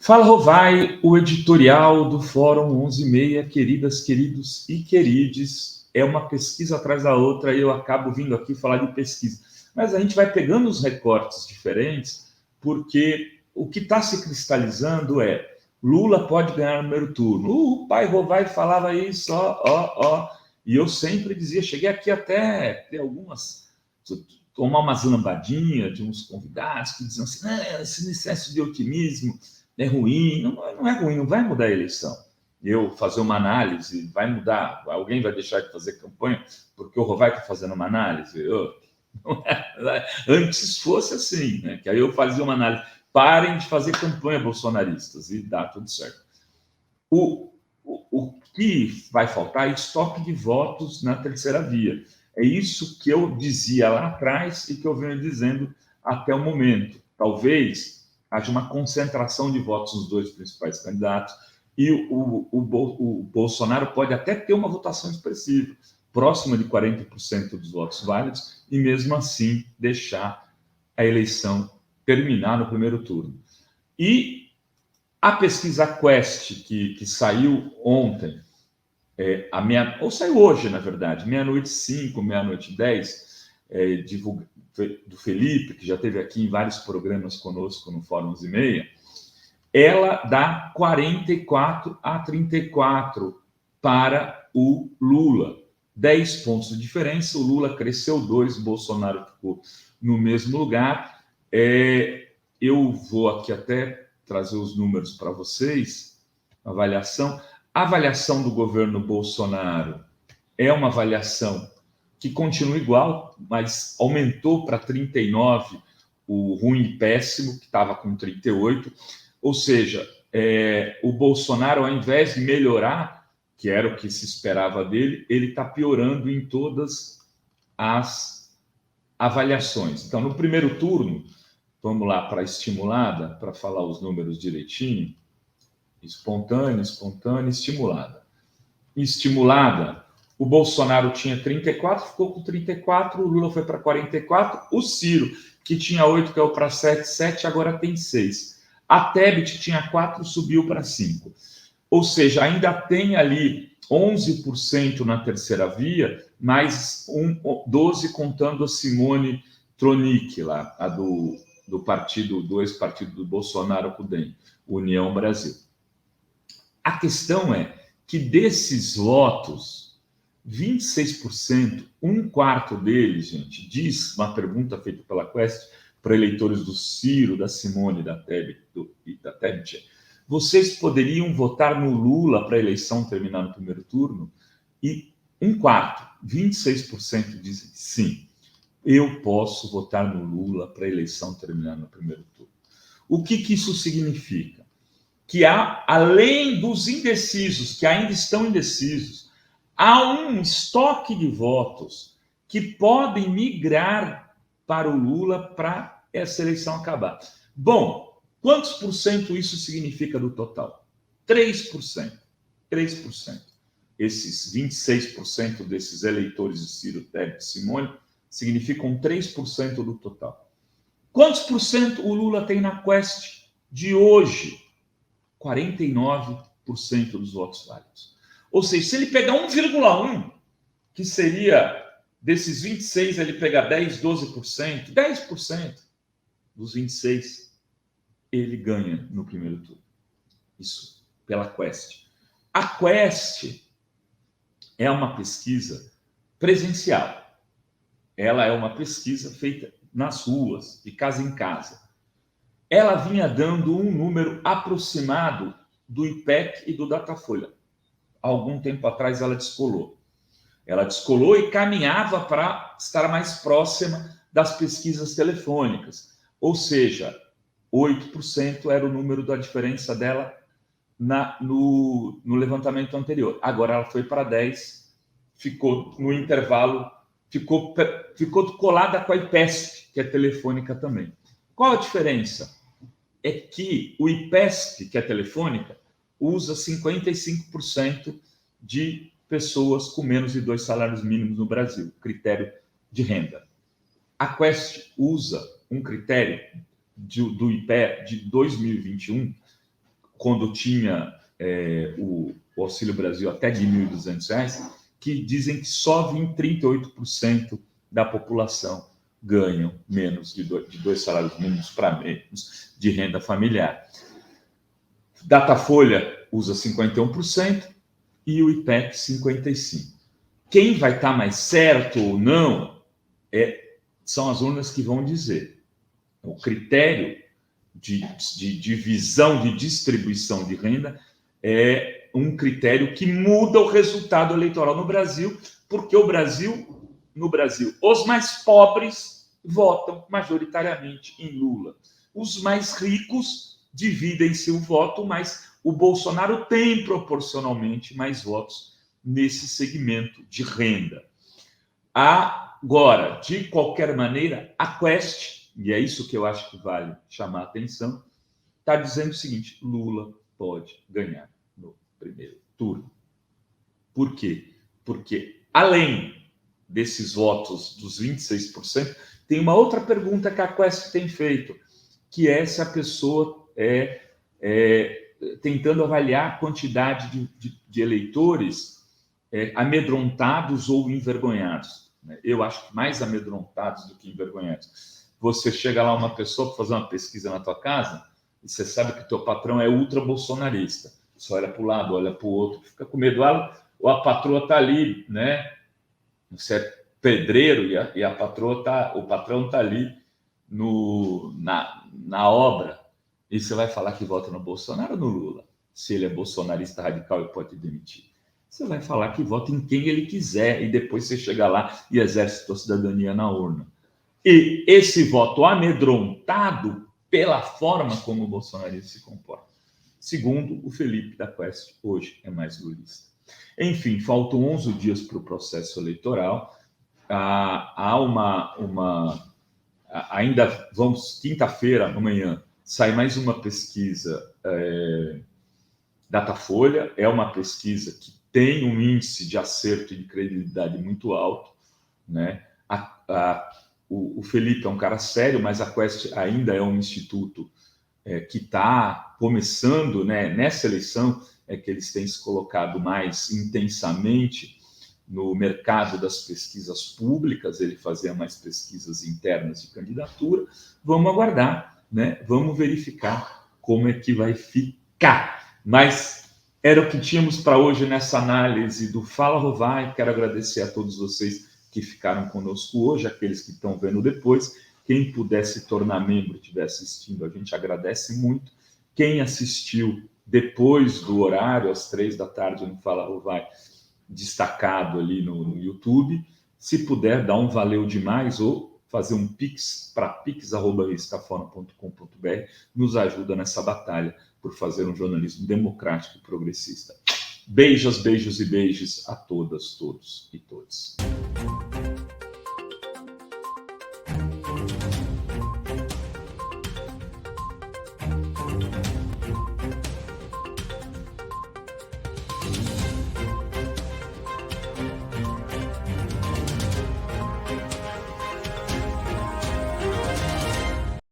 Fala, Rovai, o editorial do Fórum 11:30, queridas, queridos e querides. É uma pesquisa atrás da outra e eu acabo vindo aqui falar de pesquisa. Mas a gente vai pegando os recortes diferentes, porque o que está se cristalizando é Lula pode ganhar no primeiro turno. O pai Rovai falava isso, ó. E eu sempre dizia, cheguei aqui até ter tomar umas lambadinhas de uns convidados que diziam assim, esse excesso de otimismo é ruim, não é ruim, não vai mudar a eleição. Eu fazer uma análise, vai mudar, alguém vai deixar de fazer campanha porque o Rovai está fazendo uma análise? Antes fosse assim, né? Que aí eu fazia uma análise, parem de fazer campanha bolsonaristas e dá tudo certo. O que vai faltar é estoque de votos na terceira via. É isso que eu dizia lá atrás e que eu venho dizendo até o momento. Talvez haja uma concentração de votos nos dois principais candidatos e o Bolsonaro pode até ter uma votação expressiva, próxima de 40% dos votos válidos, e mesmo assim deixar a eleição terminar no primeiro turno. E a pesquisa Quest, que saiu ontem, ou saiu hoje, na verdade, 00:05, 00:10, do Felipe, que já esteve aqui em vários programas conosco no Fórum 11:30, ela dá 44-34 para o Lula. 10 pontos de diferença, o Lula cresceu 2, o Bolsonaro ficou no mesmo lugar. Eu vou aqui até trazer os números para vocês, avaliação. A avaliação do governo Bolsonaro é uma avaliação que continua igual, mas aumentou para 39 o ruim e péssimo, que estava com 38. Ou seja, o Bolsonaro, ao invés de melhorar, que era o que se esperava dele, ele está piorando em todas as avaliações. Então, no primeiro turno, vamos lá para a estimulada, para falar os números direitinho. Espontânea, estimulada. Estimulada, o Bolsonaro tinha 34, ficou com 34, o Lula foi para 44, o Ciro, que tinha 8, caiu para 7, agora tem 6. A Tebet tinha 4, subiu para 5. Ou seja, ainda tem ali 11% na terceira via, mais 12 contando a Simone Tronic, lá, a do partido, do ex-partido do Bolsonaro com o DEM, União Brasil. A questão é que desses votos, 26%, um quarto deles, gente, diz uma pergunta feita pela Quest para eleitores do Ciro, da Simone, da Tebet, vocês poderiam votar no Lula para a eleição terminar no primeiro turno? E um quarto, 26% dizem sim, eu posso votar no Lula para a eleição terminar no primeiro turno. O que isso significa? Que há, além dos indecisos, que ainda estão indecisos, há um estoque de votos que podem migrar para o Lula para essa eleição acabar. Bom, quantos por cento isso significa do total? 3%. 3%. Esses 26% desses eleitores de Ciro, Tebet e Simone significam 3% do total. Quantos por cento o Lula tem na Quest de hoje? 49% dos votos válidos. Ou seja, se ele pegar 1,1, que seria desses 26, ele pegar 10, 12%, 10% dos 26, ele ganha no primeiro turno. Isso pela Quest. A Quest é uma pesquisa presencial. Ela é uma pesquisa feita nas ruas, de casa em casa. Ela vinha dando um número aproximado do IPEC e do Datafolha. Há algum tempo atrás ela descolou. Ela descolou e caminhava para estar mais próxima das pesquisas telefônicas. Ou seja, 8% era o número da diferença dela no levantamento anterior. Agora ela foi para 10%, ficou no intervalo, ficou colada com a IPESP, que é telefônica também. Qual a diferença? É que o IPESP, que é telefônica, usa 55% de pessoas com menos de 2 salários mínimos no Brasil, critério de renda. A Quest usa um critério do IPE de 2021, quando tinha o Auxílio Brasil até de R$ 1.200, que dizem que só 38% da população ganham menos de dois salários mínimos para menos de renda familiar. Datafolha usa 51% e o IPEC 55%. Quem vai estar mais certo ou não são as urnas que vão dizer. O critério de divisão, de distribuição de renda é um critério que muda o resultado eleitoral no Brasil, porque no Brasil, os mais pobres votam majoritariamente em Lula. Os mais ricos dividem seu voto, mas o Bolsonaro tem proporcionalmente mais votos nesse segmento de renda. Agora, de qualquer maneira, a Quest, e é isso que eu acho que vale chamar a atenção, está dizendo o seguinte: Lula pode ganhar no primeiro turno. Por quê? Porque, além desses votos dos 26%, tem uma outra pergunta que a Quest tem feito, que é se a pessoa tentando avaliar a quantidade de eleitores amedrontados ou envergonhados. Eu acho que mais amedrontados do que envergonhados. Você chega lá, uma pessoa para fazer uma pesquisa na tua casa, e você sabe que teu patrão é ultra-bolsonarista. Você olha para o lado, olha para o outro, fica com medo. Ou a patroa está ali, né? Você é pedreiro e a patroa o patrão está ali na obra. E você vai falar que vota no Bolsonaro ou no Lula? Se ele é bolsonarista radical e pode demitir. Você vai falar que vota em quem ele quiser e depois você chega lá e exerce sua cidadania na urna. E esse voto amedrontado pela forma como o bolsonarista se comporta. Segundo o Felipe da Quest, hoje é mais lulista. Enfim, faltam 11 dias para o processo eleitoral. Ainda vamos, quinta-feira, amanhã, sai mais uma pesquisa Datafolha. É uma pesquisa que tem um índice de acerto e de credibilidade muito alto, né? O Felipe é um cara sério, mas a Quest ainda é um instituto que está começando, né? Nessa eleição é que eles têm se colocado mais intensamente no mercado das pesquisas públicas. Ele fazia mais pesquisas internas de candidatura. Vamos aguardar, né? Vamos verificar como é que vai ficar. Mas era o que tínhamos para hoje nessa análise do Fala Rovai. Quero agradecer a todos vocês que ficaram conosco hoje, aqueles que estão vendo depois. Quem puder se tornar membro e estiver assistindo, a gente agradece muito. Quem assistiu depois do horário, às 3 da tarde, no Fala Rovai, destacado ali no YouTube, se puder dar um valeu demais ou fazer um pix para pix@revistafórum.com.br, nos ajuda nessa batalha por fazer um jornalismo democrático e progressista. Beijos, beijos e beijos a todas, todos e todos.